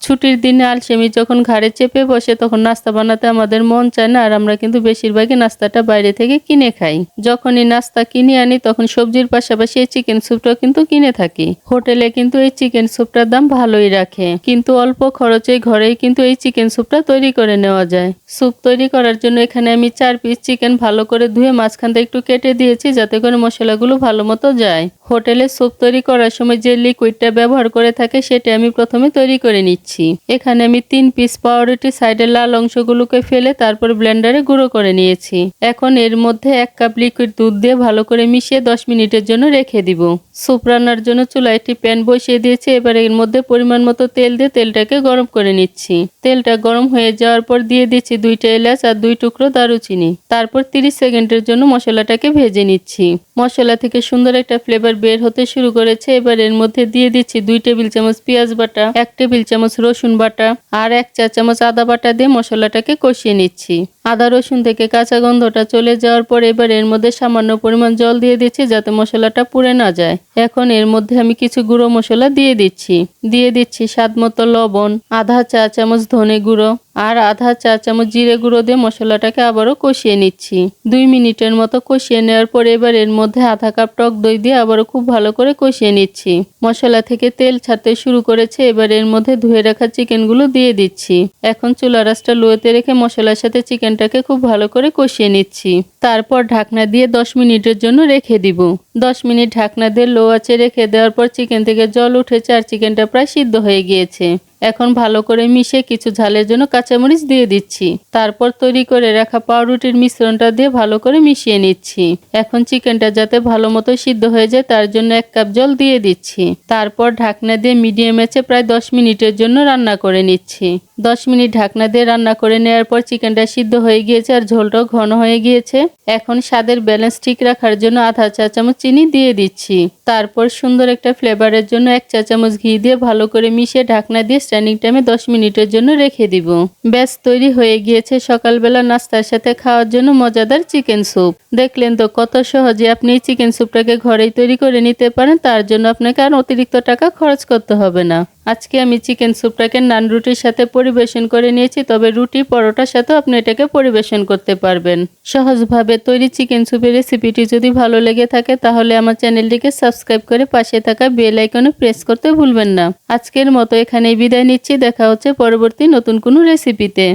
ছুটির দিনে আলসেমি যখন ঘাড়ে চেপে বসে তখন নাস্তা বানাতে আমাদের মন চায় না, আর আমরা কিন্তু বেশিরভাগই নাস্তাটা বাইরে থেকে কিনে খাই। যখনই নাস্তা কিনে আনি তখন সবজির পাশাপাশি এই চিকেন স্যুপটাও কিন্তু কিনে থাকি। হোটেলে কিন্তু এই চিকেন স্যুপটার দাম ভালোই রাখে, কিন্তু অল্প খরচে ঘরেই কিন্তু এই চিকেন স্যুপটা তৈরি করে নেওয়া যায়। স্যুপ তৈরি করার জন্য এখানে আমি 4 পিস চিকেন ভালো করে ধুয়ে মাঝখানটা একটু কেটে দিয়েছি যাতে করে মশলাগুলো ভালো মতো যায়। হোটেলে স্যুপ তৈরি করার সময় যে লিকুইডটা ব্যবহার করে থাকে সেটা আমি প্রথমে তৈরি করে নিচ্ছি। এখানে আমি 3 পিস পাউরুটি সাইডের লাল অংশগুলোকে ফেলে তারপর ব্লেন্ডারে গুঁড়ো করে নিয়েছি। এখন এর মধ্যে 1 কাপ লিকুইড দুধ দিয়ে ভালো করে মিশিয়ে 10 মিনিটের জন্য রেখে দিব। স্যুপ রান্নার জন্য চুলায় একটি প্যান বসিয়ে দিয়েছি। এবার এর মধ্যে পরিমাণ মতো তেল দিয়ে তেলটাকে গরম করে নিচ্ছি। তেলটা গরম হয়ে যাওয়ার পর দিয়ে দিচ্ছি 2টা এলাচ আর 2 টুকরো দারুচিনি। তারপর 30 সেকেন্ডের জন্য মশলাটাকে ভেজে নিচ্ছি। মশলা থেকে সুন্দর একটা ফ্লেভার বের হতে শুরু করেছে। এবার এর মধ্যে দিয়ে দিচ্ছি 2 টেবিল চামচ পেঁয়াজ বাটা, 1 টেবিল চামচ রসুন বাটা আর 1 চা চামচ আদা বাটা দিয়ে মশলাটাকে কষিয়ে নিচ্ছি। আদা রসুন থেকে কাঁচা গন্ধটা চলে যাওয়ার পর এবার এর মধ্যে সামান্য পরিমাণ জল দিয়ে দিচ্ছি যাতে মশলাটা পুড়ে না যায়। এখন এর মধ্যে আমি কিছু গুঁড়ো মশলা দিয়ে দিচ্ছি স্বাদ মতো লবণ, আধা চা চামচ ধনে গুঁড়ো আর আধা চা চামচ জিরে গুঁড়ো দিয়ে মশলাটাকে আবারও কষিয়ে নিচ্ছি। 2 মিনিটের মতো কষিয়ে নেওয়ার পর এবার এর মধ্যে আধা কাপ টক দই দিয়ে আবারও খুব ভালো করে কষিয়ে নিচ্ছি। মশলা থেকে তেল ছাড়তে শুরু করেছে। এবার এর মধ্যে ধুয়ে রাখা চিকেনগুলো দিয়ে দিচ্ছি। এখন চুলার আঁচটা লোতে রেখে মশলার সাথে চিকেনটাকে খুব ভালো করে কষিয়ে নিচ্ছি। তারপর ঢাকনা দিয়ে 10 মিনিটের জন্য রেখে দিব। 10 মিনিট ঢাকনা দিয়ে লো আঁচে রেখে দেওয়ার পর চিকেন থেকে জল উঠেছে আর চিকেনটা প্রায় সিদ্ধ হয়ে গিয়েছে। এখন ভালো করে মিশিয়ে কিছু ঝালের জন্য কাঁচামরিচ দিয়ে দিচ্ছি। তারপর তৈরি করে রাখা পাউরুটির মিশ্রণটা দিয়ে ভালো করে মিশিয়ে নিচ্ছি। এখন চিকেনটা যাতে ভালো মতো সিদ্ধ হয়ে যায় তার জন্য 1 কাপ জল দিয়ে দিচ্ছি। তারপর ঢাকনা দিয়ে মিডিয়াম আঁচে প্রায় 10 মিনিটের জন্য রান্না করে নিচ্ছি। 10 মিনিট ঢাকনা দিয়ে রান্না করে নেওয়ার পর চিকেনটা সিদ্ধ হয়ে গিয়েছে আর ঝোলটাও ঘন হয়ে গিয়েছে। এখন স্বাদের ব্যালেন্স ঠিক রাখার জন্য আধা চা চামচ চিনি দিয়ে দিচ্ছি। তারপর সুন্দর একটা ফ্লেভারের জন্য 1 চা চামচ ঘি দিয়ে ভালো করে মিশিয়ে ঢাকনা দিয়ে স্ট্যান্ডিং টাইমে 10 মিনিটের জন্য রেখে দিব। ব্যাস তৈরি হয়ে গিয়েছে সকালবেলা নাস্তার সাথে খাওয়ার জন্য মজাদার চিকেন স্যুপ। দেখলেন তো কত সহজে আপনি এই চিকেন স্যুপটাকে ঘরেই তৈরি করে নিতে পারেন। তার জন্য আপনাকে আর অতিরিক্ত টাকা খরচ করতে হবে না। আজকে আমি চিকেন স্যুপটাকে নান রুটির সাথে পরিবেশন করে নিয়েছি, তবে রুটি পরোটার সাথেও আপনি এটাকে পরিবেশন করতে পারবেন। সহজভাবে তৈরি চিকেন স্যুপের রেসিপিটি যদি ভালো লেগে থাকে তাহলে আমার চ্যানেলটিকে সাবস্ক্রাইব করে পাশে থাকা বেল আইকনে প্রেস করতে ভুলবেন না। আজকের মতো এখানেই বিদায় নিচ্ছি। দেখা হচ্ছে পরবর্তী নতুন কোনো রেসিপিতে।